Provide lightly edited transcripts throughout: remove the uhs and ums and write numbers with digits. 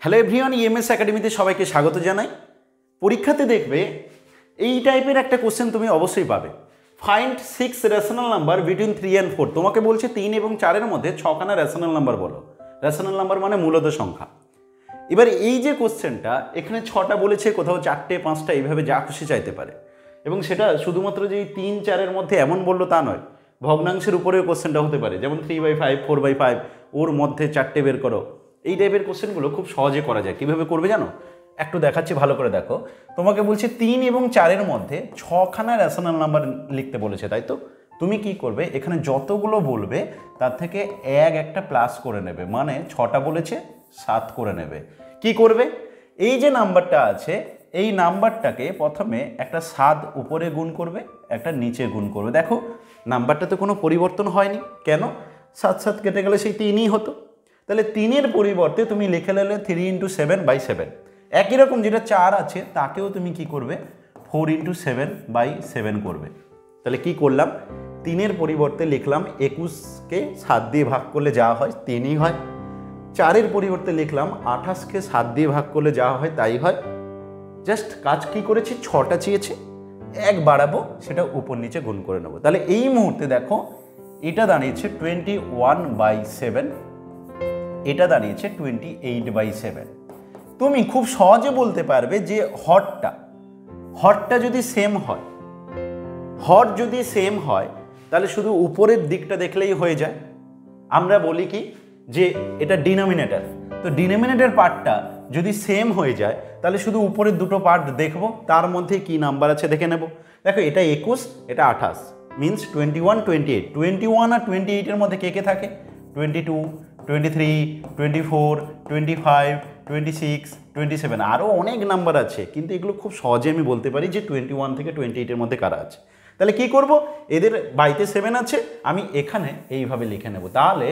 Hello everyone, EMS একাডেমিতে সবাইকে স্বাগত জানাই। পরীক্ষাতে দেখবে এই টাইপের একটা কোশ্চেন তুমি অবশ্যই পাবে। Find 6 rational number between 3 and 4। তোমাকে বলছে 3 এবং 4-এর মধ্যে 6খানা রেশনাল নাম্বার বলো। রেশনাল নাম্বার মানে মূলত সংখ্যা। এবার এই যে কোশ্চেনটা এখানে 6টা বলেছে, কোথাও 4টে 5টা, এইভাবে যা খুশি চাইতে পারে। এবং সেটা শুধুমাত্র যে 3-4-এর মধ্যে এমন বললো তা নয়, ভগ্নাংশের উপরেও কোশ্চেনটা হতে পারে। যেমন 3/5, 4/5, ওর মধ্যে 4টে বের করো। এই টাইপের কোশ্চেনগুলো খুব সহজে করা যায়। কীভাবে করবে জানো? একটু দেখাচ্ছি, ভালো করে দেখো। তোমাকে বলছে 3 এবং 4-এর মধ্যে 6খানা রেশনাল নাম্বার লিখতে বলেছে, তাই তো? তুমি কি করবে, এখানে যতগুলো বলবে তার থেকে একটা প্লাস করে নেবে, মানে 6টা বলেছে 7 করে নেবে। কি করবে, এই যে নাম্বারটা আছে এই নাম্বারটাকে প্রথমে একটা 7 উপরে গুণ করবে, একটা নিচে গুণ করবে। দেখো নাম্বারটাতে কোনো পরিবর্তন হয়নি, কেন? 7 কেটে গেলে সেই 3ই হতো। তাহলে 3-এর পরিবর্তে তুমি লিখে নিলে 3 × 7/7। একই রকম যেটা 4 আছে তাকেও তুমি কি করবে, 4 × 7/7 করবে। তাহলে কি করলাম, 3-এর পরিবর্তে লিখলাম 21কে 7 দিয়ে ভাগ করলে যা হয় 3ই হয়। 4-এর পরিবর্তে লিখলাম 28কে 7 দিয়ে ভাগ করলে যা হয় তাই হয়। জাস্ট কাজ কি করেছি, 6টা চেয়েছে, 1 বাড়াবো, সেটা উপর নিচে গুণ করে নেবো। তাহলে এই মুহূর্তে দেখো এটা দাঁড়িয়েছে 21/7, এটা দাঁড়িয়েছে 28/7। তুমি খুব সহজে বলতে পারবে যে হরটা যদি সেম হয়, হর যদি সেম হয় তাহলে শুধু উপরের দিকটা দেখলেই হয়ে যায়। আমরা বলি কি যে এটা ডিনোমিনেটর, তো ডিনোমিনেটর পার্টটা যদি সেম হয়ে যায় তাহলে শুধু উপরের দুটো পার্ট দেখবো, তার মধ্যে কি নাম্বার আছে দেখে নেব। দেখো এটা 21, এটা 28, মিনস 21, 28। 21 আর 28-এর মধ্যে কে কে থাকে? 22, 23, 24, 25, 26, 27, আরও অনেক নাম্বার আছে, কিন্তু এগুলো খুব সহজে আমি বলতে পারি যে 21 থেকে 28-এর মধ্যে কারা আছে। তাহলে কি করব, এদের বাইতে 7 আছে, আমি এখানে এইভাবে লিখে নেব। তাহলে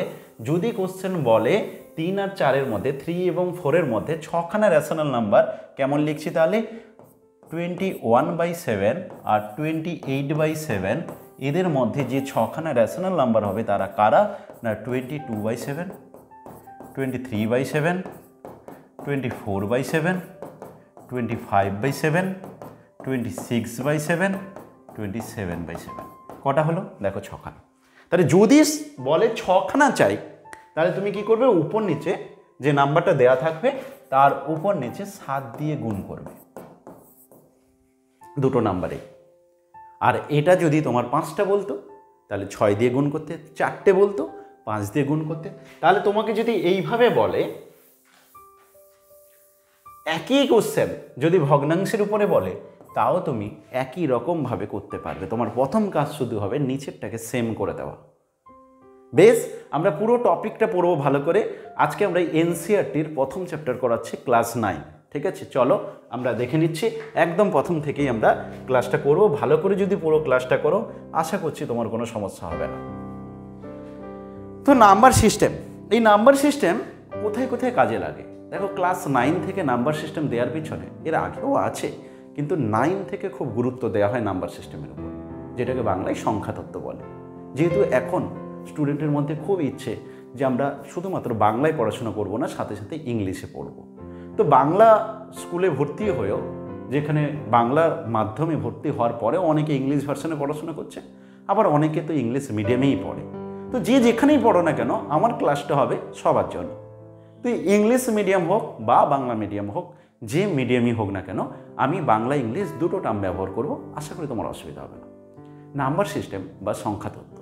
যদি কোশ্চেন বলে 3 আর 4-এর মধ্যে, 3 এবং 4-এর মধ্যে 6খানা রেশনাল নাম্বার, কেমন লিখছি তাহলে? 21/7 আর 28/7, এদের মধ্যে যে 6খানা রেশনাল নাম্বার হবে তারা কারা? না 22/7, 23/7, 24/7, 25/7, 26/7, 27/7। কটা হলো? দেখো 6খানা। তাহলে যদি বলে 6খানা চাই, তাহলে তুমি কি করবে, উপর নিচে যে নাম্বারটা দেয়া থাকবে তার উপর নিচে 7 দিয়ে গুণ করবে দুটো নাম্বারে। আর এটা যদি তোমার 5টা বলতো তাহলে 6 দিয়ে গুণ করতে, 4টে বলতো 5 দিয়ে গুণ করতে। তাহলে তোমাকে যদি এইভাবে বলে, একই কোশ্চেন যদি ভগ্নাংশের উপরে বলে, তাও তুমি একই রকমভাবে করতে পারবে। তোমার প্রথম কাজ শুধু হবে নিচেরটাকে সেম করে দেওয়া। বেশ, আমরা পুরো টপিকটা পড়বো ভালো করে। আজকে আমরা এনসিইআরটির প্রথম চ্যাপ্টার করাচ্ছি, ক্লাস 9। ঠিক আছে, চলো আমরা দেখে নিচ্ছি। একদম প্রথম থেকেই আমরা ক্লাসটা করব। ভালো করে যদি পুরো ক্লাসটা করো, আশা করছি তোমার কোনো সমস্যা হবে না। তো নাম্বার সিস্টেম, এই নাম্বার সিস্টেম কোথায় কোথায় কাজে লাগে দেখো। ক্লাস 9 থেকে নাম্বার সিস্টেম দেওয়ার পিছনে, এর আগেও আছে, কিন্তু 9 থেকে খুব গুরুত্ব দেওয়া হয় নাম্বার সিস্টেমের উপর, যেটাকে বাংলায় সংখ্যাতত্ত্ব বলে। যেহেতু এখন স্টুডেন্টের মধ্যে খুব ইচ্ছে যে আমরা শুধুমাত্র বাংলায় পড়াশোনা করব না, সাথে সাথে ইংলিশে পড়ব। তো বাংলা স্কুলে ভর্তি হয়েও, যেখানে বাংলা মাধ্যমে ভর্তি হওয়ার পরেও অনেকে ইংলিশ ভার্সনে পড়াশোনা করছে, আবার অনেকে তো ইংলিশ মিডিয়ামেই পড়ে। তো যে যেখানেই পড়ো না কেন, আমার ক্লাসটা হবে সবার জন্য। তো ইংলিশ মিডিয়াম হোক বা বাংলা মিডিয়াম হোক, যে মিডিয়ামই হোক না কেন, আমি বাংলা ইংলিশ দুটো টার্ম ব্যবহার করব। আশা করি তোমার অসুবিধা হবে না। নাম্বার সিস্টেম বা সংখ্যাতত্ত্ব,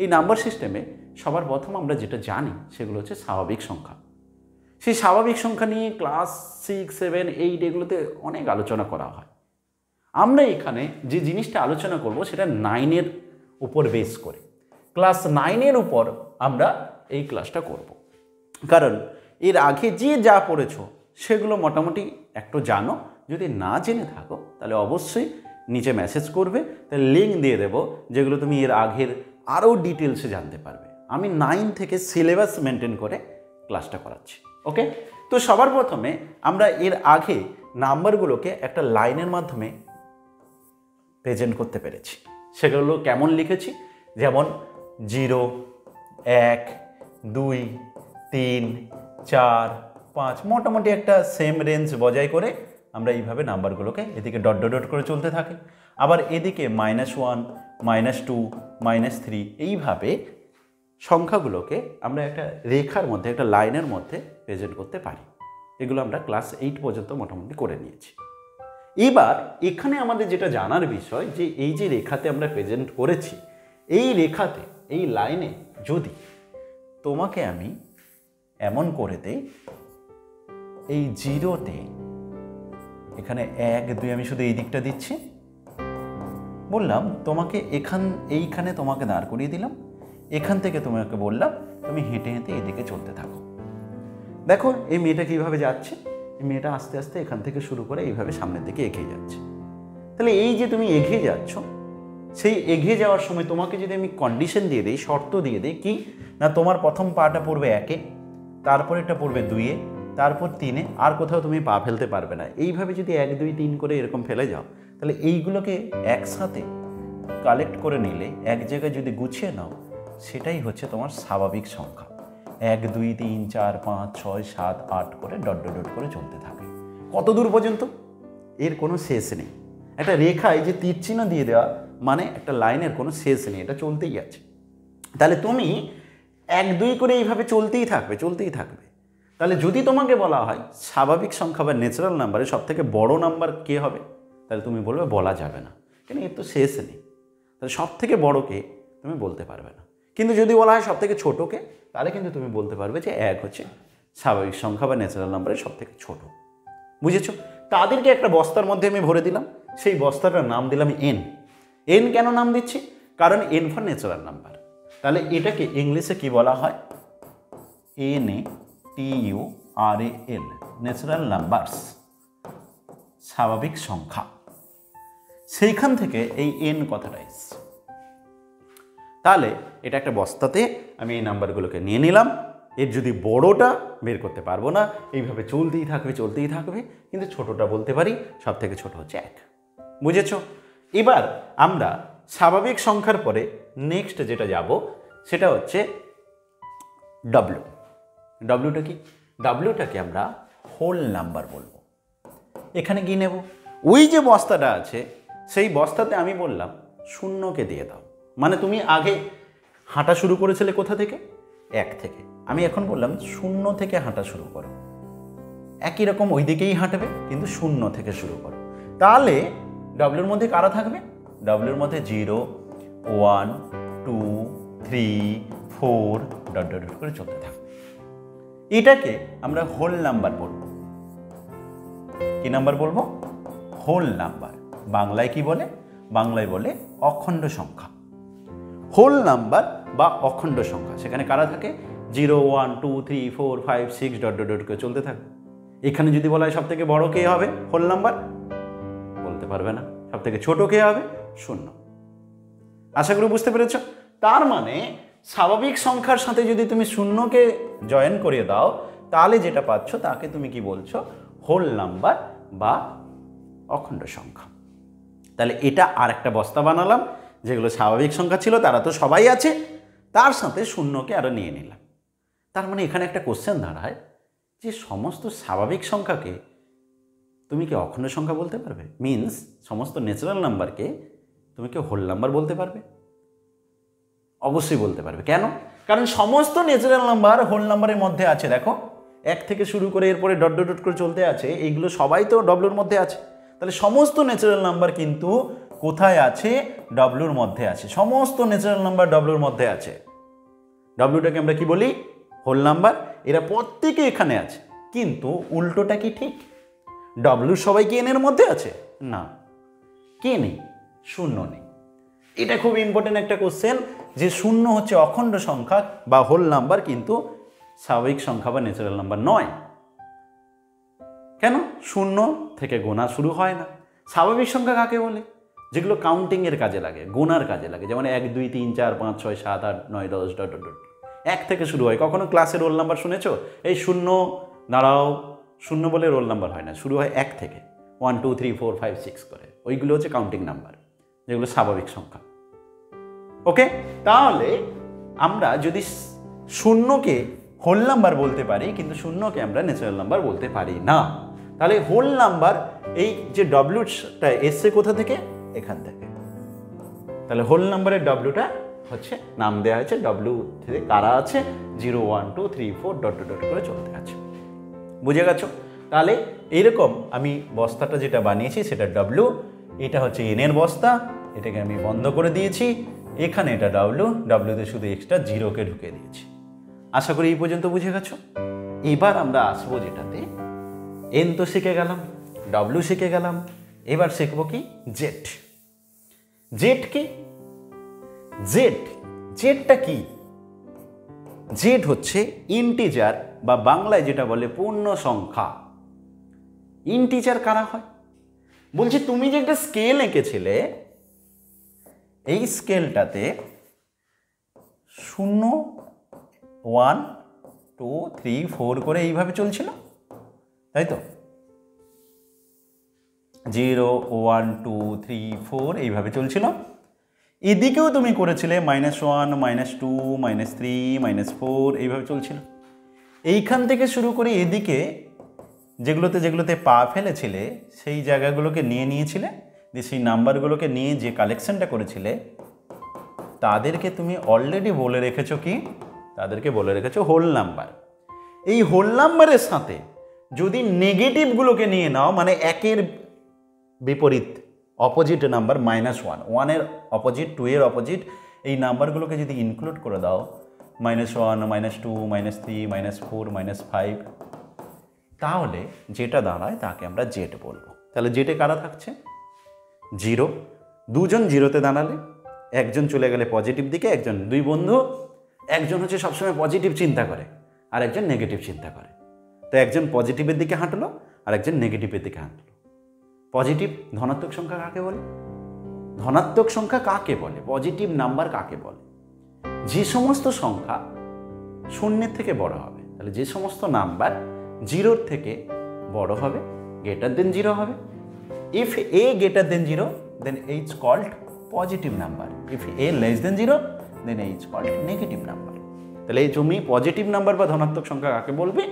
এই নাম্বার সিস্টেমে সবার প্রথম আমরা যেটা জানি সেগুলো হচ্ছে স্বাভাবিক সংখ্যা। সেই স্বাভাবিক সংখ্যা নিয়ে ক্লাস 6, 7, 8 এগুলোতে অনেক আলোচনা করা হয়। আমরা এখানে যে জিনিসটা আলোচনা করব সেটা 9-এর উপর বেস করে, ক্লাস 9-এর উপর আমরা এই ক্লাসটা করব। কারণ এর আগে যে যা পড়েছো সেগুলো মোটামুটি একটু জানো। যদি না জেনে থাকো তাহলে অবশ্যই নিচে মেসেজ করবে, তাহলে লিঙ্ক দিয়ে দেবো যেগুলো তুমি এর আগের আরও ডিটেলসে জানতে পারবে। আমি 9 থেকে সিলেবাস মেনটেন করে ক্লাসটা করাচ্ছি। ওকে, তো সবার প্রথমে আমরা এর আগে নাম্বারগুলোকে একটা লাইনের মাধ্যমে প্রেজেন্ট করতে পেরেছি। সেগুলো কেমন লিখেছি, যেমন 0, 1, 2, 3, 4, 5, মোটামুটি একটা সেম রেঞ্জ বজায় করে আমরা এইভাবে নাম্বারগুলোকে এদিকে ডট ডট ডট করে চলতে থাকি। আবার এদিকে -1, -2, -3 এইভাবে সংখ্যাগুলোকে আমরা একটা রেখার মধ্যে, একটা লাইনের মধ্যে প্রেজেন্ট করতে পারি। এগুলো আমরা ক্লাস 8 পর্যন্ত মোটামুটি করে নিয়েছি। এবার এখানে আমাদের যেটা জানার বিষয় যে এই যে রেখাতে আমরা প্রেজেন্ট করেছি, এই রেখাতে, এই লাইনে যদি তোমাকে আমি এমন করে দেই, এই 0-তে এখানে 1, 2 আমি শুধু এই দিকটা দিচ্ছি, বললাম তোমাকে এইখানে তোমাকে দাঁড় করিয়ে দিলাম, এখান থেকে তোমাকে বললাম তুমি হেঁটে হেঁটে এদিকে চলতে থাকো। দেখো এই মেয়েটা কীভাবে যাচ্ছে, এই মেয়েটা আস্তে আস্তে এখান থেকে শুরু করে এইভাবে সামনের দিকে এগিয়ে যাচ্ছে। তাহলে এই যে তুমি এগিয়ে যাচ্ছ, সেই এগিয়ে যাওয়ার সময় তোমাকে যদি আমি কন্ডিশন দিয়ে দিই, শর্ত দিয়ে দিই, কি না তোমার প্রথম পাটা পড়বে 1-এ, তারপর এটা পড়বে 2-এ, তারপর 3-এ, আর কোথাও তুমি পা ফেলতে পারবে না। এইভাবে যদি 1, 2, 3 করে এরকম ফেলে যাও, তাহলে এইগুলোকে একসাথে কালেক্ট করে নিলে, এক জায়গায় যদি গুছিয়ে নাও, সেটাই হচ্ছে তোমার স্বাভাবিক সংখ্যা। 1, 2, 3, 4, 5, 6, 7, 8 করে ডট ডট ডট করে চলতে থাকে। কত দূর পর্যন্ত? এর কোনো শেষ নেই। একটা রেখায় যে তীর চিহ্ন দিয়ে দেওয়া মানে একটা লাইনের কোনো শেষ নেই, এটা চলতেই আছে। তাহলে তুমি 1, 2 করে এইভাবে চলতেই থাকবে। তাহলে যদি তোমাকে বলা হয় স্বাভাবিক সংখ্যা বা ন্যাচারাল নাম্বারে সবথেকে বড় নাম্বার কে হবে, তাহলে তুমি বলবে বলা যাবে না, কেন এর তো শেষ নেই। তাহলে সবথেকে বড়কে তুমি বলতে পারবে না। কিন্তু যদি বলা হয় সবথেকে ছোটকে, তাহলে কিন্তু তুমি বলতে পারবে যে 1 হচ্ছে স্বাভাবিক সংখ্যা বা ন্যাচারাল নাম্বারের সবথেকে ছোট। বুঝেছো? তাদেরকে একটা বস্তার মধ্যে আমি ভরে দিলাম, সেই বস্তাটার নাম দিলাম n। কেন নাম দিচ্ছি? কারণ n ফর ন্যাচারাল নাম্বার। তাহলে এটাকে ইংলিশে কি বলা হয়? NATURAL, ন্যাচারাল নাম্বারস, স্বাভাবিক সংখ্যা। সেইখান থেকে এই n কথাটা এসছে। তাহলে এটা একটা বস্তাতে আমি এই নাম্বারগুলোকে নিয়ে নিলাম। এর যদি বড়টা বের করতে পারবো না, এইভাবে চলতেই থাকবে, কিন্তু ছোটটা বলতে পারি, সব থেকে ছোট হচ্ছে 1। বুঝেছো? এবার আমরা স্বাভাবিক সংখ্যার পরে নেক্সট যেটা যাব সেটা হচ্ছে W। ডব্লিউটা কি? ডব্লিউটাকে আমরা হোল নাম্বার বলবো। এখানে কি নেব? ওই যে বস্তাটা আছে, সেই বস্তাতে আমি বললাম শূন্যকে দিয়ে দাও। মানে তুমি আগে হাঁটা শুরু করেছিলে কোথা থেকে? 1 থেকে। আমি এখন বললাম 0 থেকে হাঁটা শুরু করো। একই রকম ওই দিকেই হাঁটবে, কিন্তু 0 থেকে শুরু করো। তাহলে ডব্লিউর মধ্যে কারা থাকবে? ডব্লিউর মধ্যে 0, 1, 2, 3, 4 ডট ডট করে চলতে থাকবে। এটাকে আমরা হোল নাম্বার বলবো। কি নাম্বার বলবো? Whole number. বাংলায় কি বলে? বাংলায় বলে অখণ্ড সংখ্যা। হোল নাম্বার বা অখণ্ড সংখ্যা, সেখানে কারা থাকে? 0, 1, 2, 3, 4, 5, 6 ডট ডট ডট করে চলতে থাকবে। এখানে যদি বলা হয় সব থেকে বড় কে হবে হোল নাম্বার, বলতে পারবে না। সব থেকে ছোট কে হবে? 0। আশা করি বুঝতে পেরেছ। তার মানে স্বাভাবিক সংখ্যার সাথে যদি তুমি 0কে জয়েন করিয়ে দাও, তাহলে যেটা পাচ্ছ তাকে তুমি কি বলছো? হোল নাম্বার বা অখণ্ড সংখ্যা। তাহলে এটা আর একটা বস্তা বানালাম। যেগুলো স্বাভাবিক সংখ্যা ছিল তারা তো সবাই আছে, তার সাথে 0কে আরও নিয়ে নিলাম। তার মানে এখানে একটা কোশ্চেন দাঁড়ায় যে সমস্ত স্বাভাবিক সংখ্যাকে তুমি কি অখণ্ড সংখ্যা বলতে পারবে? মিন্স সমস্ত ন্যাচারাল নাম্বারকে তুমি কি হোল নাম্বার বলতে পারবে? অবশ্যই বলতে পারবে। কেন? কারণ সমস্ত ন্যাচারাল নাম্বার হোল নাম্বারের মধ্যে আছে। দেখো 1 থেকে শুরু করে এরপরে ডট ডট ডট করে চলতে আছে, এইগুলো সবাই তো ডব্লিউর মধ্যে আছে। তাহলে সমস্ত ন্যাচারাল নাম্বার কিন্তু কোথায় আছে? ডব্লিউর মধ্যে আছে। সমস্ত ন্যাচারাল নাম্বার ডব্লিউর মধ্যে আছে। ডব্লিউটাকে আমরা কি বলি? Whole number. এরা প্রত্যেকে এখানে আছে, কিন্তু উল্টোটা কি ঠিক? ডব্লিউ সবাই কি এন এর মধ্যে আছে? না, কে নেই? 0 নেই। এটা খুব ইম্পর্টেন্ট একটা কোশ্চেন, যে 0 হচ্ছে অখণ্ড সংখ্যা বা হোল নাম্বার, কিন্তু স্বাভাবিক সংখ্যা বা ন্যাচারাল নাম্বার নয়। কেন? 0 থেকে গোনা শুরু হয় না। স্বাভাবিক সংখ্যা কাকে বলে? যেগুলো কাউন্টিংয়ের কাজে লাগে, গোনার কাজে লাগে। যেমন 1, 2, 3, 4, 5, 6, 7, 8, 9, 10 ডট ডট ডট 1 থেকে শুরু হয়। কখনো ক্লাসে রোল নাম্বার শুনেছো? এই 0 দাঁড়াও, 0 বলে রোল নাম্বার হয় না, শুরু হয় 1 থেকে। 1, 2, 3, 4, 5, 6 করে। ওইগুলো হচ্ছে কাউন্টিং নাম্বার, যেগুলো স্বাভাবিক সংখ্যা। ওকে, তাহলে আমরা যদি 0কে হোল নাম্বার বলতে পারি, কিন্তু শূন্যকে আমরা ন্যাচারাল নাম্বার বলতে পারি না। তাহলে হোল নাম্বার, এই যে ডব্লিউটা এসছে কোথা থেকে? এখান থেকে। তাহলে হোল নাম্বারের ডব্লিউটা হচ্ছে নাম দেওয়া হয়েছে, ডব্লিউ থেকে কারা আছে 0 1 2 3 4 ডট ডট করে চলতে আছে। বুঝে গেছো? তাহলে এইরকম আমি বস্তাটা যেটা বানিয়েছি সেটা ডব্লিউ, এটা হচ্ছে এন এর বস্তা, এটাকে আমি বন্ধ করে দিয়েছি, এখানে এটা ডব্লিউতে শুধু এক্সট্রা 0কে ঢুকিয়ে দিয়েছি। আশা করি এই পর্যন্ত বুঝে গেছো। এবার আমরা আসবো যেটাতে এন তো শিখে গেলাম, ডব্লিউ শিখে গেলাম, এবার শিখবো কি জেড। জেড কি? জেডটা কি? জেড হচ্ছে ইন্টিজার বা বাংলায় যেটা বলে পূর্ণ সংখ্যা। ইন্টিজার কারা হয়? বলছি তুমি যে একটা স্কেল এঁকেছিলে, এই স্কেলটাতে 0 1 2 3 4 করে এইভাবে চলছিল, তাই তো? 0 1 2 3 4 এইভাবে চলছিল। এদিকেও তুমি করেছিলে -1 -2 -3 -4 এইভাবে চলছিল। এইখান থেকে শুরু করে এদিকে যেগুলোতে পা ফেলেছিলে সেই জায়গাগুলোকে নিয়েছিলে, দিয়ে সেই নাম্বারগুলোকে নিয়ে যে কালেকশনটা করেছিলে তাদেরকে তুমি অলরেডি বলে রেখেছো কি? তাদেরকে বলে রেখেছো হোল নাম্বার। এই হোল নাম্বারের সাথে যদি নেগেটিভগুলোকে নিয়ে নাও, মানে একের বিপরীত অপোজিট নাম্বার -1, 1 এর অপোজিট, 2 এর অপোজিট, এই নাম্বারগুলোকে যদি ইনক্লুড করে দাও, -1 -2 -3 -4 -5, তাহলে যেটা দাঁড়ায় তাকে আমরা জেড বলবো। তাহলে জেডে কারা থাকছে? 0, দুজন 0তে দাঁড়ালে, একজন চলে গেলে পজিটিভ দিকে, একজন, দুই বন্ধু, একজন হচ্ছে সবসময় পজিটিভ চিন্তা করে আর একজন নেগেটিভ চিন্তা করে। তো একজন পজিটিভের দিকে হাঁটলো আর একজন নেগেটিভের দিকে হাঁটলো। পজিটিভ ধনাত্মক সংখ্যা কাকে বলে? ধনাত্মক সংখ্যা কাকে বলে? পজিটিভ নাম্বার কাকে বলে? যে সমস্ত সংখ্যা শূন্যের থেকে বড় হবে। তাহলে যে সমস্ত নাম্বার 0 থেকে বড় হবে, গ্রেটার দেন 0 হবে। If a greater than 0 then a is called positive number. If a less than 0 then a is called negative number. তাহলে এই তুমি পজিটিভ নাম্বার বা ধনাত্মক সংখ্যা কাকে বলবে?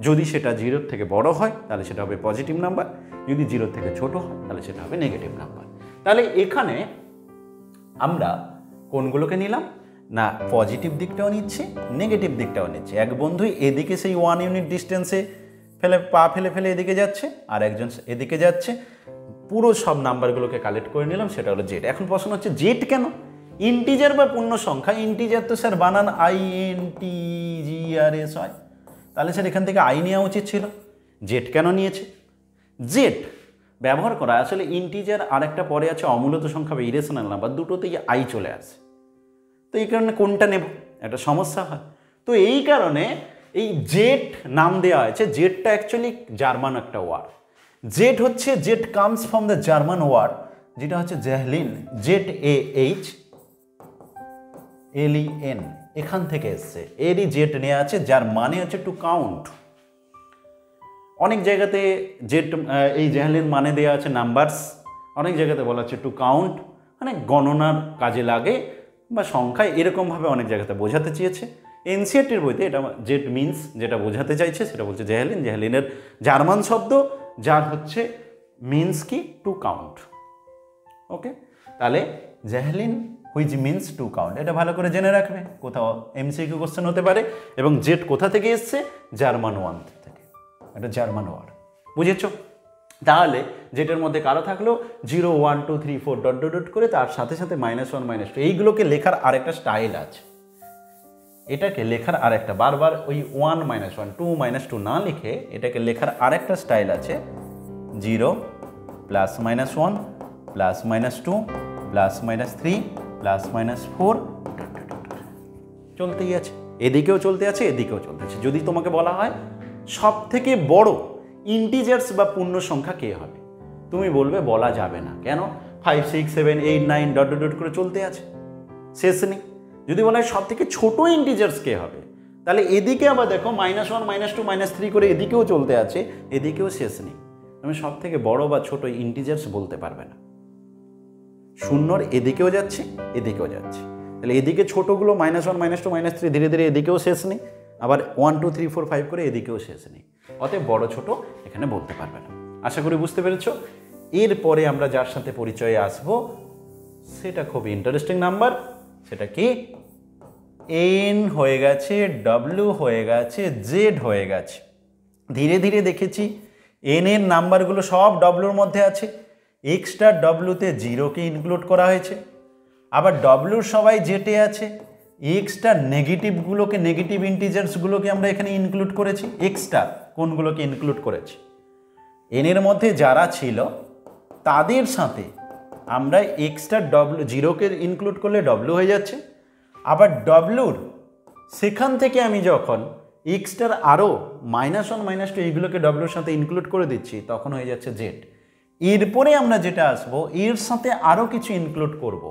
যদি সেটা 0 থেকে বড় হয় তাহলে সেটা হবে পজিটিভ নাম্বার, যদি 0 থেকে ছোট হয় তাহলে সেটা হবে নেগেটিভ নাম্বার। তাহলে এখানে আমরা কোনগুলোকে নিলাম না? পজিটিভ দিকটাও নিচ্ছে, নেগেটিভ দিকটাও নিচ্ছে। এক বন্ধুই এদিকে সেই 1 ইউনিট ডিস্টেন্সে পা ফেলে এদিকে যাচ্ছে, আর একজন এদিকে যাচ্ছে। পুরো সব নাম্বারগুলোকে কালেক্ট করে নিলাম, সেটা হলো জেড। এখন প্রশ্ন হচ্ছে জেড কেন? ইন্টিজার বা পূর্ণ সংখ্যা, ইন্টিজার তো স্যার বানান INTGRS হয়, তাহলে স্যার এখান থেকে আই নেওয়া উচিত ছিল। জেড কেন নিয়েছে? জেড ব্যবহার করা আসলে ইন্টিজার আর একটা পরে আছে অমূলত সংখ্যা বা ইরেশনাল নাম্বার, দুটোতেই আই চলে আসে। তো এই কারণে কোনটা নেব একটা সমস্যা হয়। তো এই কারণে এই জেড নাম দেওয়া হয়েছে। জেডটা অ্যাকচুয়ালি জার্মান একটা ওয়ার্ড। জেড হচ্ছে, Z comes from the German word, যেটা হচ্ছে জ্যাহলিন, ZAHLEN, এখান থেকে এসছে। এরই জেড নেওয়া আছে, যার মানে হচ্ছে টু কাউন্ট। অনেক জায়গাতে জেড এই জ্যাহলিন মানে দেওয়া আছে নাম্বারস, অনেক জায়গাতে বলা হচ্ছে টু কাউন্ট, মানে গণনার কাজে লাগে বা সংখ্যায়, এরকমভাবে অনেক জায়গাতে বোঝাতে চেয়েছে। এনসিইআরটির বইতে এটা জেড মিনস যেটা বোঝাতে চাইছে সেটা বলছে জ্যাহলিন। জ্যাহলিনের জার্মান শব্দ, যার হচ্ছে মিনস কি টু কাউন্ট। ওকে, তাহলে জ্যাহলিন হুইচ মিনস টু কাউন্ট, এটা ভালো করে জেনে রাখবে, কোথাও এমসিকিউ কোশ্চেন হতে পারে। এবং জেড কোথা থেকে এসছে? জার্মান ওয়ার্ড থেকে, এটা জার্মান ওয়ার্ড। বুঝেছো? তাহলে যেটার মধ্যে কারো থাকলো 0 1 2 3 4 ডট ডট ডট করে, তার সাথে সাথে -1 -2, এইগুলোকে লেখার আরেকটা স্টাইল আছে। এটাকে লেখার আরেকটা, বারবার ওই 1 -1 2 -2 না লিখে এটাকে লেখার আরেকটা স্টাইল আছে। 0 +-1 +-2 +-3 +-4 চলতেই আছে, এদিকেও চলতে আছে, এদিকেও চলতে আছে। যদি তোমাকে বলা হয় সব থেকে বড় ইন্টিজার্স বা পূর্ণ সংখ্যা কে হবে, তুমি বলবে বলা যাবে না। কেন? 5 6 7 8 9 ডট ডট করে চলতে আছে, শেষ নেই। যদি বলা হয় সব থেকে ছোট ইন্টিজার্স কে হবে, তাহলে এদিকে আবার দেখো -1 -2 -3 করে এদিকেও চলতে আছে, এদিকেও শেষ নেই। তুমি সব থেকে বড় বা ছোট ইন্টিজার্স বলতে পারবে না। শূন্যর এদিকেও যাচ্ছে, এদিকেও যাচ্ছে, তাহলে এদিকে ছোটগুলো -1 -2 -3 ধীরে ধীরে এদিকেও শেষ নেই, আবার 1 2 3 4 5 করে এদিকেও শেষ নেই, অতএব বড় ছোট এখানে বলতে পারবে না। আশা করি বুঝতে পেরেছো। এরপরে আমরা যার সাথে পরিচয়ে আসবো সেটা খুবই ইন্টারেস্টিং নাম্বার, সেটা কি এন হয়ে গেছে, ডব্লিউ হয়ে গেছে, জেড হয়ে গেছে। ধীরে ধীরে দেখেছি এন এর নাম্বারগুলো সব ডব্লিউর মধ্যে আছে, এক্সট্রা ডব্লিউতে জিরোকে ইনক্লুড করা হয়েছে, আবার ডব্লিউর সবাই জেটে আছে, এক্সট্রা নেগেটিভগুলোকে, নেগেটিভ ইন্টিজার্সগুলোকে আমরা এখানে ইনক্লুড করেছি, এক্সট্রা কোনগুলোকে ইনক্লুড করেছি, এনের মধ্যে যারা ছিল তাদের সাথে আমরা এক্সট্রা ডব্লিউ জিরোকে ইনক্লুড করলে ডব্লিউ হয়ে যাচ্ছে, আবার ডব্লিউর সেখান থেকে আমি যখন এক্সট্রার আরও -1 -2 এইগুলোকে ডব্লিউর সাথে ইনক্লুড করে দিচ্ছি তখন হয়ে যাচ্ছে জেড। এরপরে আমরা যেটা আসবো এর সাথে আরও কিছু ইনক্লুড করব।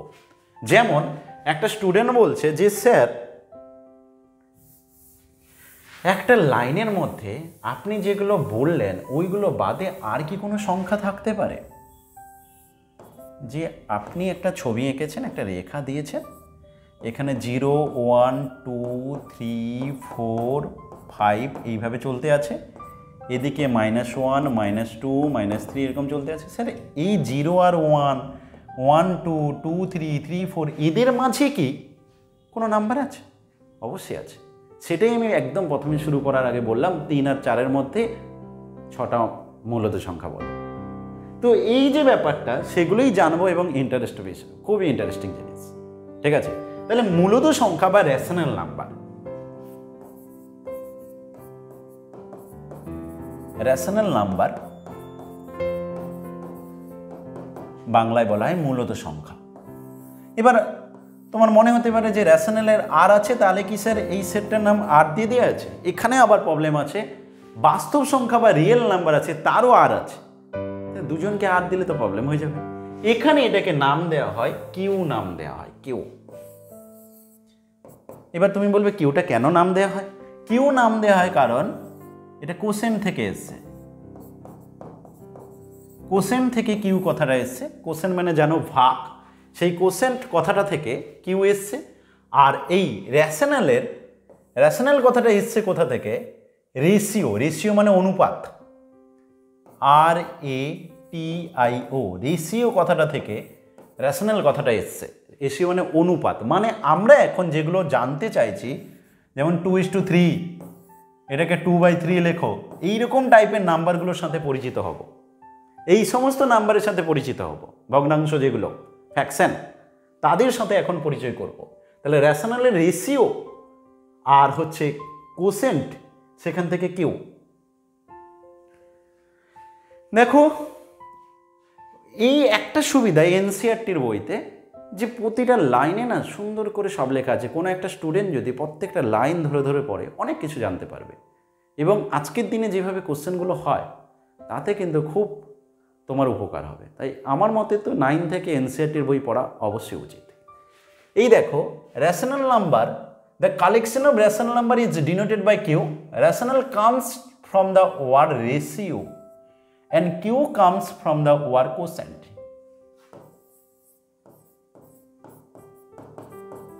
যেমন একটা স্টুডেন্ট বলছে যে স্যার একটা লাইনের মধ্যে আপনি যেগুলো বললেন ওইগুলো বাদে আর কি কোনো সংখ্যা থাকতে পারে? যে আপনি একটা ছবি এঁকেছেন, একটা রেখা দিয়েছেন, এখানে 0 1 2 3 4 5 এইভাবে চলতে আছে, এদিকে -1 -2 -3 এরকম চলতে আছে। স্যার এই 0 আর 1 1 2 2 3 3 4 এদের মাঝে কি কোনো নাম্বার আছে? অবশ্যই আছে। সেটাই আমি একদম প্রথমে শুরু করার আগে বললাম 3 আর 4-এর মধ্যে 6টা মূলত সংখ্যা বলো। তো এই যে ব্যাপারটা সেগুলোই জানবো এবং ইন্টারেস্ট বেশি, খুবই ইন্টারেস্টিং জিনিস। ঠিক আছে, তাহলে মূলত সংখ্যা বা রেশনাল নাম্বার, রেশনাল নাম্বার বাংলায় বলা হয় মূলত সংখ্যা। এবার তোমার মনে হতে পারে যে রেশনালের আর আছে, তাহলে কি স্যার এই সেটটার নাম আর দিয়ে দেওয়া আছে? এখানে আবার প্রবলেম আছে, বাস্তব সংখ্যা বা রিয়েল নাম্বার আছে তারও আর আছে, দুজনকে আর দিলে তো প্রবলেম হয়ে যাবে। এখানে এটাকে নাম দেওয়া হয় কিউ, নাম দেওয়া হয় কিউ। এবার তুমি বলবে কিউটা কেন নাম দেওয়া হয়? কিউ নাম দেওয়া হয় কারণ এটা কোসেন্ট থেকে এসছে, কোসেন্ট থেকে কিউ কথাটা এসছে। কোসেন্ট মানে জানো ভাগ, সেই কোসেন্ট কথাটা থেকে কিউ এসছে। আর এই রেশনাল কথাটা এসছে কোথা থেকে? রেশিও, রেশিও মানে অনুপাত, RATIO, রেশিও কথাটা থেকে রেশনাল কথাটা এসছে। রেশিও মানে অনুপাত, মানে আমরা এখন যেগুলো জানতে চাইছি, যেমন 2:3 এটাকে 2/3 লেখো, এইরকম টাইপের নাম্বারগুলোর সাথে পরিচিত হব, এই সমস্ত নাম্বারের সাথে পরিচিত হব, ভগ্নাংশ যেগুলো ফ্র্যাকশন তাদের সাথে এখন পরিচয় করব। তাহলে রেশনালের রেশিও আর হচ্ছে কোসেন্ট, সেখান থেকে কিউ। দেখো এই একটা সুবিধা এনসিইআরটির বইতে যে প্রতিটা লাইনে না সুন্দর করে সব লেখা আছে। কোনো একটা স্টুডেন্ট যদি প্রত্যেকটা লাইন ধরে ধরে পড়ে অনেক কিছু জানতে পারবে, এবং আজকের দিনে যেভাবে কোশ্চেনগুলো হয় তাতে কিন্তু খুব তোমার উপকার হবে। তাই আমার মতে তো 9 থেকে এনসিইআরটির বই পড়া অবশ্যই উচিত। এই দেখো rational number, the collection of rational number is denoted by Q. Rational comes from the word ratio and Q comes from the word quotient.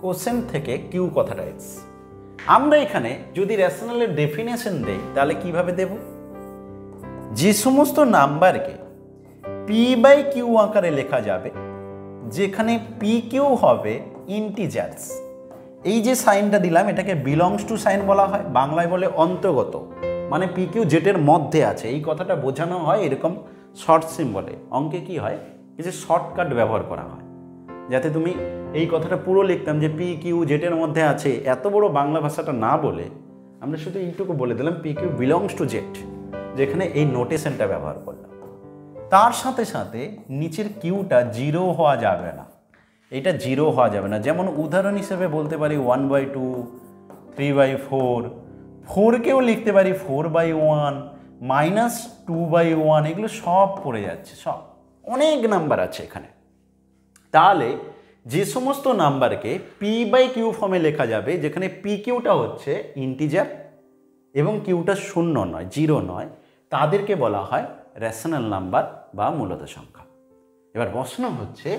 Quotient থেকে Q কথাটা এসেছে। আমরা এখানে যদি রেশনালের ডেফিনেশন দেই তাহলে কিভাবে দেব? যে সমস্ত নাম্বারকে P/Q আকারে লেখা যাবে, যেখানে PQ হবে ইন্টিজার্স, এই যে সাইনটা দিলাম এটাকে বিলংস টু সাইন বলা হয়, বাংলায় বলে অন্তর্গত, মানে PQ জেটের মধ্যে আছে, এই কথাটা বোঝানো হয় এরকম শর্ট সিম্বলে। অঙ্কে কি হয়, কিছু শর্টকাট ব্যবহার করা হয় যাতে তুমি এই কথাটা পুরো লিখতাম যে PQ জেটের মধ্যে আছে, এত বড় বাংলা ভাষাটা না বলে আমরা শুধু এইটুকু বলে দিলাম PQ বিলংস টু জেট, যেখানে এই নোটেশনটা ব্যবহার করলাম। তার সাথে সাথে নিচের কিউটা 0 হওয়া যাবে না, এটা 0 হওয়া যাবে না। যেমন উদাহরণ হিসেবে বলতে পারি 1/2, 3/4, 4কেও লিখতে পারি 4/1, -2/1, এগুলো সব পড়ে যাচ্ছে, সব অনেক নাম্বার আছে এখানে। তাহলে যে সমস্ত নাম্বারকে P/Q ফর্মে লেখা যাবে, যেখানে PQটা হচ্ছে ইন্টিজার এবং কিউটা 0 নয়, 0 নয়, তাদেরকে বলা হয় রেশনাল নাম্বার বা মূলত সংখ্যা। এবার প্রশ্ন হচ্ছে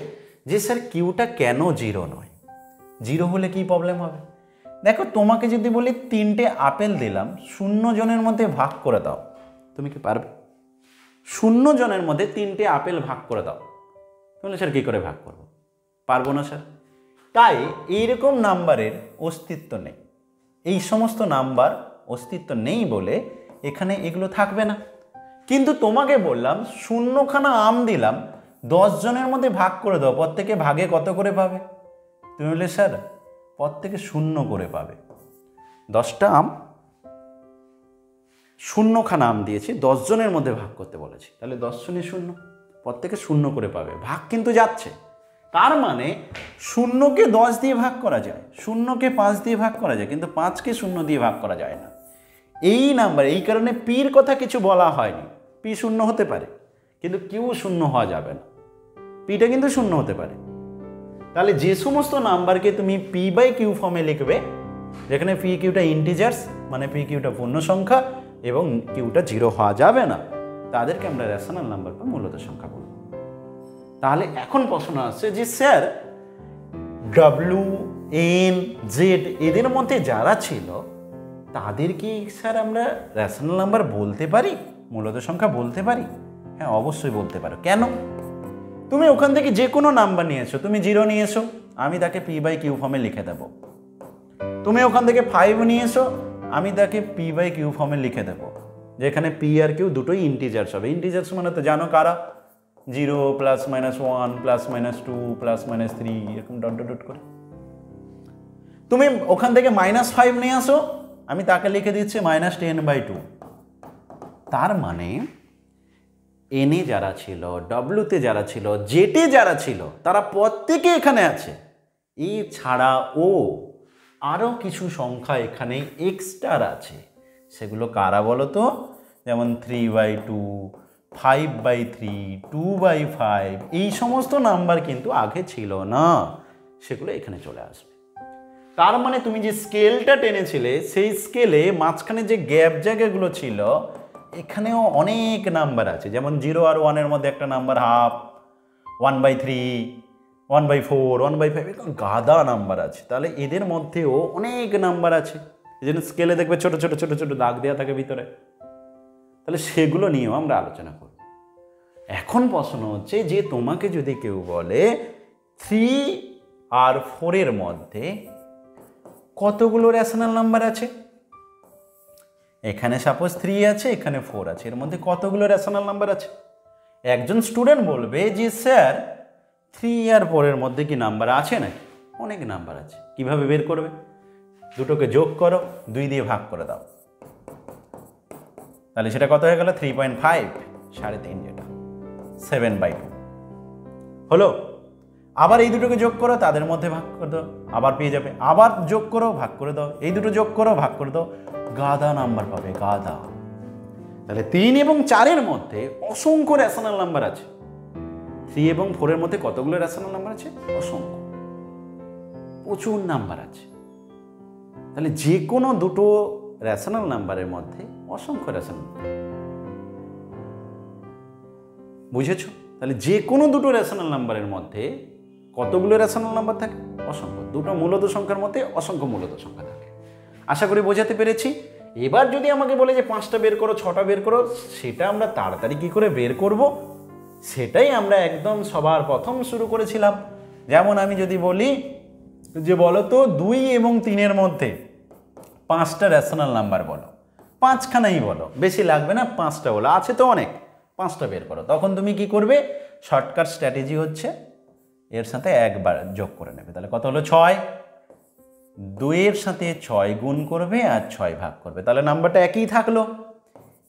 যে স্যার কিউটা কেন 0 নয়? 0 হলে কি প্রবলেম হবে? দেখো তোমাকে যদি বলি 3টে আপেল দিলাম 0 জনের মধ্যে ভাগ করে দাও, তুমি কি পারবে? 0 জনের মধ্যে 3টে আপেল ভাগ করে দাও, তাহলে স্যার কী করে ভাগ করবো? পারবো না স্যার। তাই এইরকম নাম্বারের অস্তিত্ব নেই, এই সমস্ত নাম্বার অস্তিত্ব নেই বলে এখানে এগুলো থাকবে না। কিন্তু তোমাকে বললাম 0খানা আম দিলাম 10 জনের মধ্যে ভাগ করে দাও, প্রত্যেকে ভাগে কত করে পাবে? তুমি বললে স্যার প্রত্যেকে 0 করে পাবে। 10টা আম 0খানা আম দিয়েছি, 10 জনের মধ্যে ভাগ করতে বলেছি, তাহলে 10 জনে 0, প্রত্যেকে 0 করে পাবে। ভাগ কিন্তু যাচ্ছে, তার মানে 0কে 10 দিয়ে ভাগ করা যায়, 0কে 5 দিয়ে ভাগ করা যায়, কিন্তু 5কে 0 দিয়ে ভাগ করা যায় না। এই নাম্বার, এই কারণে পির কথা কিছু বলা হয়নি। পি 0 হতে পারে, কিন্তু কিউ 0 হওয়া যাবে না, পিটা কিন্তু 0 হতে পারে। তাহলে যে সমস্ত নাম্বারকে তুমি পি বাই কিউ ফর্মে লিখবে, যেখানে পি কিউটা ইন্টিজার্স মানে পি কিউটা পূর্ণ সংখ্যা এবং কিউটা 0 হওয়া যাবে না, তাদেরকে আমরা রেশনাল নাম্বার বা মূলত সংখ্যা বলব। তাহলে এখন প্রশ্ন আসছে যে স্যার ডব্লিউ এন জেড এদের মধ্যে যারা ছিল তাদের কি স্যার আমরা রেশনাল নাম্বার বলতে পারি, মূলত সংখ্যা বলতে পারি? হ্যাঁ, অবশ্যই বলতে পারো। কেন? তুমি ওখান থেকে যে কোনো নাম্বার নিয়ে এসো, তুমি 0 নিয়ে এসো, আমি তাকে পি বাই কিউ ফর্মে লিখে দেবো। তুমি ওখান থেকে 5 নিয়ে এসো, আমি তাকে পি বাই কিউ ফর্মে লিখে দেবো, যেখানে পি আর কিউ দুটোই ইন্টিজার্স হবে। ইন্টিজার্স মানে তো জানো কারা? 0 +-1 +-2 +-3 এরকম ডট ডট ডট করে। তুমি ওখান থেকে -5 নিয়ে আসো, আমি তাকে লিখে দিচ্ছি -10/2। তার মানে এনে যারা ছিল, ডব্লিউতে যারা ছিল, জেটে যারা ছিল, তারা প্রত্যেকে এখানে আছে। এই ছাড়াও আরও কিছু সংখ্যা এখানে এক্সট্রা আছে, সেগুলো কারা বলো তো? যেমন 3/2, 5/3, 2/5, এই সমস্ত নাম্বার কিন্তু আগে ছিল না, সেগুলো এখানে চলে আসবে। তার মানে তুমি যে স্কেলটা টেনেছিলে, সেই স্কেলে মাঝখানে যে গ্যাপ জায়গাগুলো ছিল, এখানেও অনেক নাম্বার আছে। যেমন 0 আর 1-এর মধ্যে একটা নাম্বার হাফ, 1/3, 1/4, 1/5, এরকম গাদা নাম্বার আছে। তাহলে এদের মধ্যেও অনেক নাম্বার আছে, এই জন্য স্কেলে দেখবে ছোট ছোট ছোট ছোট দাগ দেওয়া থাকে ভিতরে। তাহলে সেগুলো নিয়েও আমরা আলোচনা করব। এখন প্রশ্ন হচ্ছে যে তোমাকে যদি কেউ বলে 3 আর 4-এর মধ্যে কতগুলো রেশনাল নাম্বার আছে? এখানে সাপোজ 3 আছে, এখানে 4 আছে, এর মধ্যে কতগুলো রেশনাল নাম্বার আছে? একজন স্টুডেন্ট বলবে যে স্যার 3 আর 4-এর মধ্যে কি নাম্বার আছে নাকি? অনেক নাম্বার আছে। কিভাবে বের করবে? দুটোকে যোগ করো, 2 দিয়ে ভাগ করে দাও, তাহলে সেটা কত হয়ে গেল? 3.5, 3.5 যেটা 7/2 হলো। আবার এই দুটোকে যোগ করো, তাদের মধ্যে ভাগ করে দাও, আবার পেয়ে যাবে। আবার যোগ করো, ভাগ করে দাও, এই দুটো যোগ করো, ভাগ করে দাও, গাদা নাম্বার পাবে, গাদা। তাহলে 3 এবং 4-এর মধ্যে অসংখ্য রেশনাল নাম্বার আছে। 3 এবং 4-এর মধ্যে কতগুলো রেশনাল নাম্বার আছে? অসংখ্য, প্রচুর নাম্বার আছে। তাহলে যে কোনো দুটো রেশনাল নাম্বারের মধ্যে অসংখ্য রেশনাল, বুঝেছো? তাহলে যে কোনো দুটো রেশনাল নাম্বারের মধ্যে কতগুলো রেশনাল নাম্বার থাকে? অসংখ্য। দুটো মূলত সংখ্যার মধ্যে অসংখ্য মূলত সংখ্যা থাকে। আশা করি বোঝাতে পেরেছি। এবার যদি আমাকে বলে যে 5টা বের করো, 6টা বের করো, সেটা আমরা তাড়াতাড়ি কি করে বের করব, সেটাই আমরা একদম সবার প্রথম শুরু করেছিলাম। যেমন আমি যদি বলি যে বলো তো 2 এবং 3-এর মধ্যে 5টা রেশনাল নাম্বার বলো, 5খানাই বলো, বেশি লাগবে না, 5টা বলো, আছে তো অনেক, 5টা বের করো। তখন তুমি কি করবে? শর্টকাট স্ট্র্যাটেজি হচ্ছে এর সাথে একবার যোগ করে নেবে। তাহলে কত হলো? 6। 2-এর সাথে 6 গুণ করবে আর 6 ভাগ করবে, তাহলে নাম্বারটা একই থাকলো।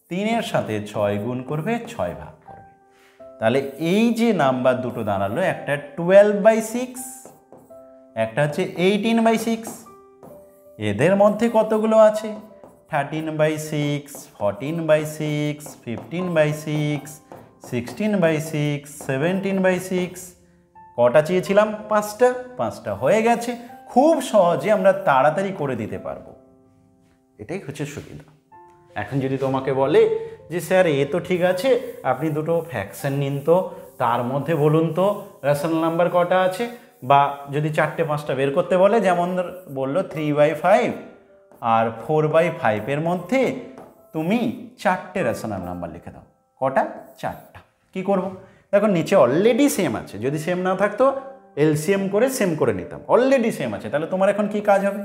3-এর সাথে 6 গুণ করবে, 6 ভাগ করবে, তাহলে এই যে নাম্বার দুটো দাঁড়ালো, একটা 12/6, একটা হচ্ছে 18/6। এদের মধ্যে কতগুলো আছে? 13/6, 14/6, 15/6, 16/6, 17/6। কটা চেয়েছিলাম? 5টা। 5টা হয়ে গেছে। খুব সহজে আমরা তাড়াতাড়ি করে দিতে পারবো, এটাই হচ্ছে সুবিধা। এখন যদি তোমাকে বলে যে স্যার এ তো ঠিক আছে, আপনি দুটো ফ্র্যাকশন নিন তো, তার মধ্যে বলুন তো রেশনাল নাম্বার কটা আছে, বা যদি 4টে 5টা বের করতে বলে, যেমন বললো 3/5 আর 4/5 এর মধ্যে তুমি 4টে রেশনাল নাম্বার লিখে দাও। কটা? 4টা। কি করব? দেখো নিচে অলরেডি সেম আছে, যদি সেম না থাকতো এলসিএম করে সেম করে নিতাম। অলরেডি সেম আছে, তাহলে তোমার এখন কি কাজ হবে?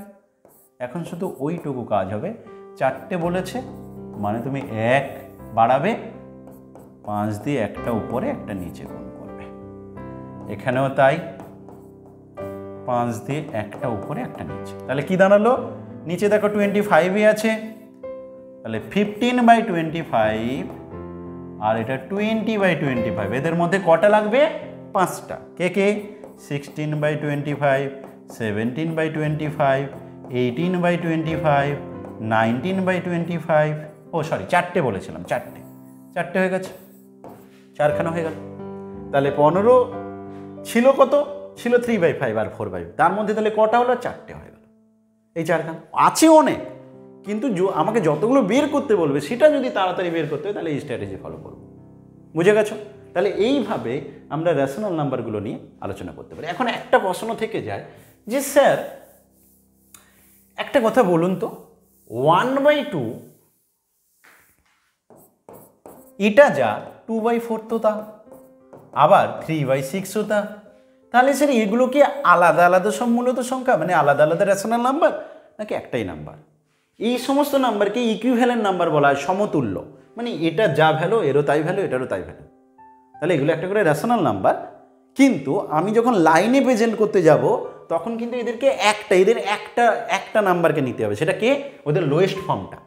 এখন শুধু ওইটুকু কাজ হবে, 4টে বলেছে মানে তুমি 1 বাড়াবে, 5 দিয়ে একটা উপরে একটা নিচে গুণ করবে। এখানেও তাই, 5 দিয়ে একটা উপরে একটা নিচে। তাহলে কি দাঁড়ালো? নিচে দেখো 25ই আছে, তাহলে 15/25 আর এটা 20/25। এদের মধ্যে কটা লাগবে? 5টা। কে কে? 16/25, 17/25, 18/25, 19/25। ও সরি, 4টে বলেছিলাম, 4টে হয়ে গেছে, 4খানা হয়ে গেল। তাহলে 15 ছিল কত? ছিল 3/5 আর 4/5, তার মধ্যে তাহলে কটা হলো? 4টে হয়ে গেল। এই 4খানা আছে অনেক, কিন্তু আমাকে যতগুলো বের করতে বলবে সেটা যদি তাড়াতাড়ি বের করতে হয় তাহলে এই স্ট্র্যাটেজি ফলো করব। বুঝে গেছো? তাহলে এইভাবে আমরা রেশনাল নাম্বারগুলো নিয়ে আলোচনা করতে পারি। এখন একটা প্রশ্ন থেকে যায় যে স্যার একটা কথা বলুন তো, 1/2 এটা যা 2/4 তো তা, আবার 3/6ও তা, তাহলে স্যার এগুলো কি আলাদা আলাদা সব মূলত সংখ্যা, মানে আলাদা আলাদা রেশনাল নাম্বার, নাকি একটাই নাম্বার? এই সমস্ত নাম্বারকে ইকুইভ্যালেন্ট নাম্বার বলা হয়, সমতুল্য। মানে এটা যা ভ্যালু এরও তাই ভ্যালু, এটারও তাই ভ্যালু। তাহলে এগুলো একটা করে রেশনাল নাম্বার, কিন্তু আমি যখন লাইনে প্রেজেন্ট করতে যাব তখন কিন্তু এদের একটা নাম্বারকে নিতে হবে। সেটা কে? ওদের লোয়েস্ট ফর্মটা।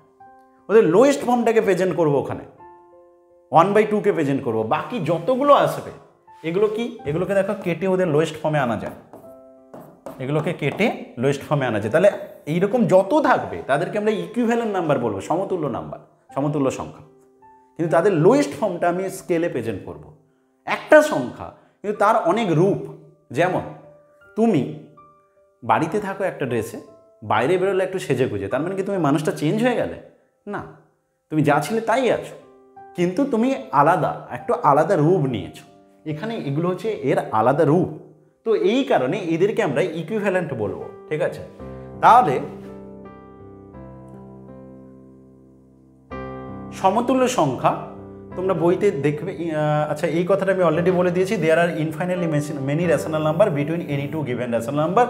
ওদের লোয়েস্ট ফর্মটাকে প্রেজেন্ট করবো ওখানে, 1/2কে প্রেজেন্ট করবো। বাকি যতগুলো আসবে এগুলো কি? এগুলোকে দেখো কেটে ওদের লোয়েস্ট ফর্মে আনা যায়, এগুলোকে কেটে লোয়েস্ট ফর্মে আনা যায়। তাহলে এইরকম যত থাকবে তাদেরকে আমরা ইকুইভ্যালেন্ট নাম্বার বলবো, সমতুল্য নাম্বার, সমতুল্য সংখ্যা। কিন্তু তাদের লোয়েস্ট ফর্মটা আমি স্কেলে প্রেজেন্ট করব। একটা সংখ্যা কিন্তু তার অনেক রূপ। যেমন তুমি বাড়িতে থাকো একটা ড্রেসে, বাইরে বেরোলে একটু সেজে গুজে, তার মানে কি তুমি মানুষটা চেঞ্জ হয়ে গেলে? না, তুমি যা ছিলে তাই আছো, কিন্তু তুমি একটু আলাদা রূপ নিয়েছো। এখানে এগুলো হচ্ছে এর আলাদা রূপ। তো এই কারণে এদেরকে আমরা ইকুইভ্যালেন্ট বলবো। ঠিক আছে? তাহলে সমতুল্য সংখ্যা তোমরা বইতে দেখবে। আচ্ছা, এই কথাটা আমি অলরেডি বলে দিয়েছি, there are infinitely many rational number between any two given rational number.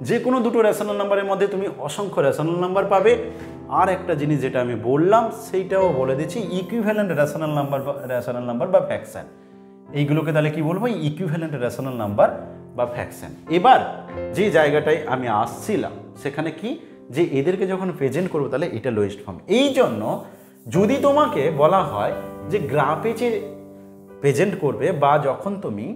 যে কোনো দুটো রেশনাল নাম্বারের মধ্যে তুমি অসংখ্য রেশনাল নাম্বার পাবে। আর একটা জিনিস যেটা আমি বললাম সেইটাও বলে দিচ্ছি, ইকুইভ্যালেন্ট রেশনাল নাম্বার বা ফ্র্যাকশন। এইগুলোকে তাহলে কি বলবো? ইকুইভ্যালেন্ট রেশনাল নাম্বার বা ফ্র্যাকশন। এবার যে জায়গাটায় আমি আসছিলাম সেখানে কি, যে এদেরকে যখন প্রেজেন্ট করবো তাহলে এটা লোয়েস্ট ফর্ম। এই জন্য যদি তোমাকে বলা হয় যে গ্রাফে যে প্রেজেন্ট করবে বা যখন তুমি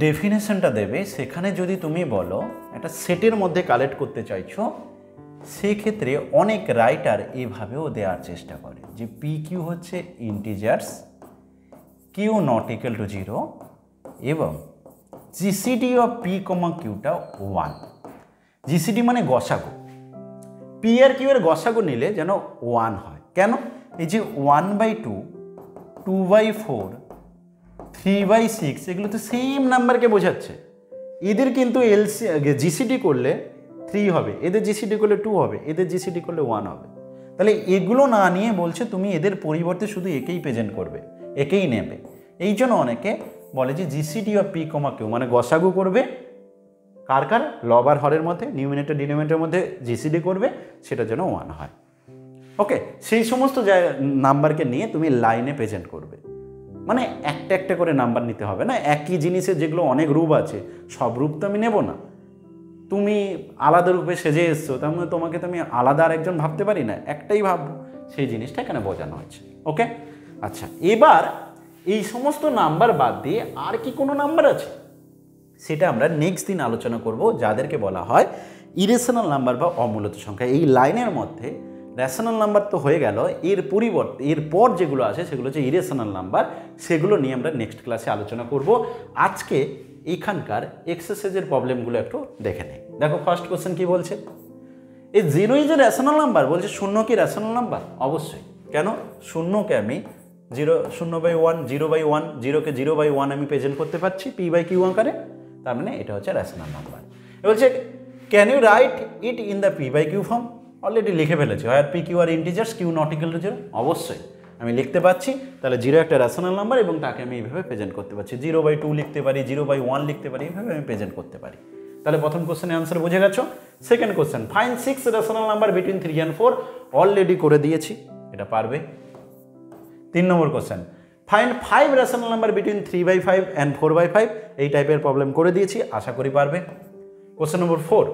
ডেফিনেশনটা দেবে সেখানে যদি তুমি বলো একটা সেটের মধ্যে কালেক্ট করতে চাইছো, সেক্ষেত্রে অনেক রাইটার এভাবেও দেওয়ার চেষ্টা করে যে পি কিউ হচ্ছে integers, Q not equal to 0 এবং জিসিডি অফ পি কমা কিউটা 1। জিসিডি মানে গসাগু, পি আর কিউ এর গসাগু নিলে যেন 1 হয়। কেন? এই যে 1/2, 2/4, 3/6 এগুলো তো সেম নাম্বারকে বোঝাচ্ছে। এদের কিন্তু জিসিডি করলে 3 হবে, এদের জিসিডি করলে 2 হবে, এদের জিসিডি করলে 1 হবে। তাহলে এগুলো না নিয়ে বলছে তুমি এদের পরিবর্তে শুধু একেই প্রেজেন্ট করবে, একেই নেবে। এই জন্য অনেকে বলে যে GCD of P comma q মানে গসাগু করবে কার লব আর হরের মধ্যে, নিউমিনেটর ডিনোমিনেটরের মধ্যে জিসিডি করবে, সেটা যেন 1 হয়। ওকে, সেই সমস্ত নাম্বারকে নিয়ে তুমি লাইনে প্রেজেন্ট করবে। মানে একটা একটা করে নাম্বার নিতে হবে না, একই জিনিসের যেগুলো অনেক রূপ আছে সব রূপ তো আমি নেব না। তুমি আলাদা রূপে সেজে এসছো, তার মানে তোমাকে তো আমি আলাদা আর একজন ভাবতে পারি না, একটাই ভাববো। সেই জিনিসটা এখানে বোঝানো হয়েছে। ওকে, আচ্ছা, এবার এই সমস্ত নাম্বার বাদ দিয়ে আর কি কোনো নাম্বার আছে সেটা আমরা নেক্সট দিন আলোচনা করব, যাদেরকে বলা হয় ইরেশনাল নাম্বার বা অমূলত সংখ্যা। এই লাইনের মধ্যে রেশনাল নাম্বার তো হয়ে গেল, এর পরিবর্তে এরপর যেগুলো আছে সেগুলো হচ্ছে ইরেশনাল নাম্বার। সেগুলো নিয়ে আমরা নেক্সট ক্লাসে আলোচনা করব। আজকে এখানকার এক্সারসাইজের প্রবলেমগুলো একটু দেখে নেই। দেখো ফার্স্ট কোশ্চেন কি বলছে, এই 0 ইজ এ রেশনাল নাম্বার। বলছে 0 কি রেশনাল নাম্বার? অবশ্যই। কেন? 0কে আমি 0/1 0/1 0কে 0/1 আমি প্রেজেন্ট করতে পারছি p/q আকারে, তার মানে এটা হচ্ছে রেশনাল নাম্বার। বলছে can you write it in the p/q form? Already লিখে ফেলেছি, হয় p q আর integers q not equal to 0, অবশ্যই আমি লিখতে পাচ্ছি। তাহলে 0 একটা রেশনাল নাম্বার এবং তাকে আমি এইভাবে প্রেজেন্ট করতে পারছি, 0/2 লিখতে পারি, 0/1 লিখতে পারি, এইভাবে আমি প্রেজেন্ট করতে পারি। তাহলে প্রথম কোশ্চেনের অ্যান্সার বুঝে গেছো। Second question, find 6 rational number between 3 and 4, already করে দিয়েছি, এটা পারবে। 3 নম্বর question, find 5 rational number between 3/5 and 4/5, এই টাইপের প্রবলেম করে দিয়েছি, আশা করি পারবে। Question number 4,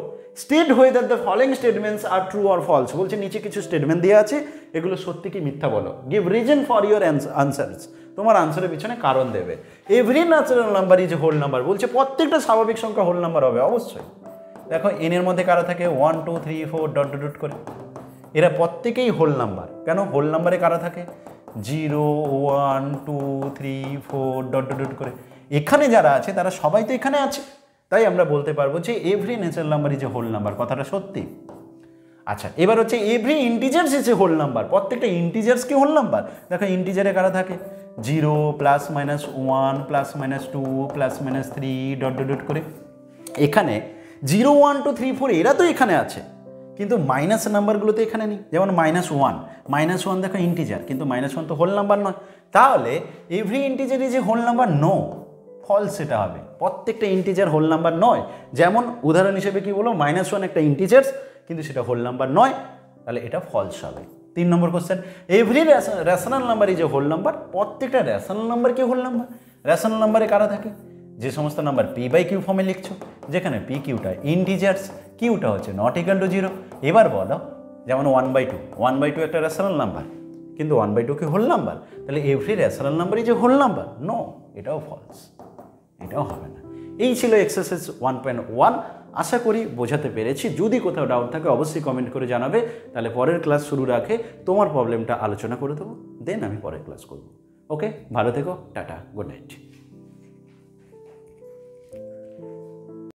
state whether the following statements are true or false, বলছে নিচে কিছু স্টেটমেন্ট দেওয়া আছে, এগুলো সত্যি কি মিথ্যা বলো। Give reason for your answers, তোমার আনসারের পিছনে কারণ দেবে। Every natural number is a whole number, বলছে প্রত্যেকটা স্বাভাবিক সংখ্যা হোল নাম্বার হবে, অবশ্যই। দেখো এনের মধ্যে কারা থাকে 1 2 3 4 ডট ডট ডট করে, এরা প্রত্যেকেই হোল নাম্বার। কেন হোল নাম্বারে কারা থাকে 0 1 2 3 4 ডট ডট ডট করে, এখানে যারা আছে তারা সবাই তো এখানে আছে, তাই আমরা বলতে পারবো যে every natural number is a whole number, কথাটা সত্যি। আচ্ছা, এবার হচ্ছে every integers is a whole number, প্রত্যেকটা ইন্টিজার্স কি হোল নাম্বার। দেখো ইন্টিজারে কারা থাকে 0 +-1 +-2 +-3 ডট ডট ডট করে, এখানে 0 1 2 3 4 এরা তো এখানে আছে, কিন্তু মাইনাস নাম্বারগুলো তো এখানে নেই। যেমন -1 দেখো ইন্টিজার, কিন্তু -1 তো হোল নাম্বার নয়, তাহলে every integer is a whole number, no, false সেটা হবে, প্রত্যেকটা ইন্টিজার হোল নাম্বার নয়। যেমন উদাহরণ হিসেবে কি বলো, -1 একটা ইন্টিজার্স, কিন্তু সেটা হোল নাম্বার নয়, তাহলে এটা ফলস হবে। 3 নম্বর question, every rational number is a whole number, প্রত্যেকটা রেশনাল নাম্বার কি হোল নাম্বার। রেশনাল নাম্বারে কারা থাকে, যে সমস্ত নাম্বার p/q ফর্মে লিখছো, যেখানে p/qটা ইন্টিজার্স, qটা হচ্ছে নট ইকুয়াল টু 0। এবার বলো, যেমন 1/2 একটা রেশনাল নাম্বার, কিন্তু 1/2 কি হোল নাম্বার, তাহলে every rational number is a whole number, no, এটাও ফলস, এটাও হবে না। এই ছিল এক্সারসাইজ 1.1, আশা করি বোঝাতে পেরেছি। যদি কোথাও ডাউট থাকে অবশ্যই কমেন্ট করে জানাবে, তাহলে পরের ক্লাস শুরুর আগে তোমার প্রবলেমটা আলোচনা করে দেবো, দেন আমি পরের ক্লাস করব। ওকে, ভালো থেকো, টাটা, গুড নাইট।